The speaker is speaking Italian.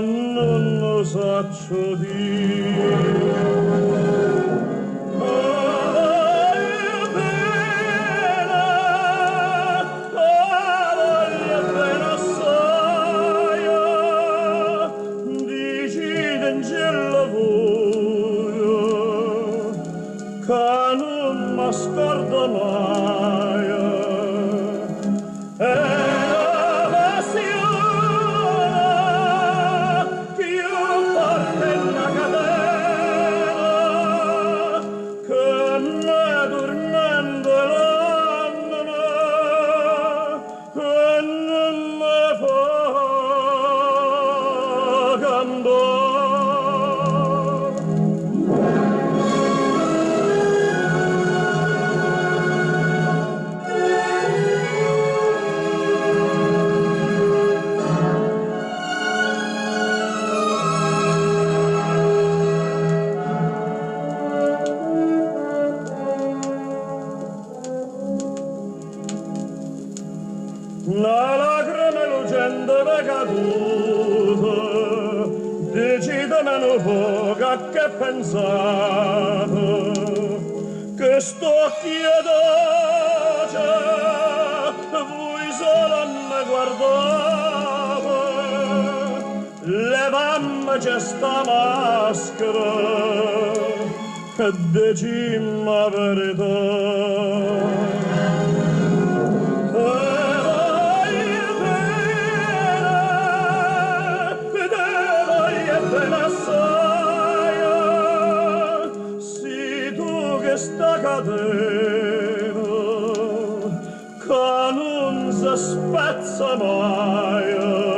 non lo saccio dire. Scordo mai è la passione più forte una catena che ne dormendo l'anima e non me fa candore. La lacrime lucente è caduta, decide meno poca che pensate, che sto chiedoce, voi solo ne guardate, levammi questa maschera e dicimmi la verità. Questa catena che non si spezza mai.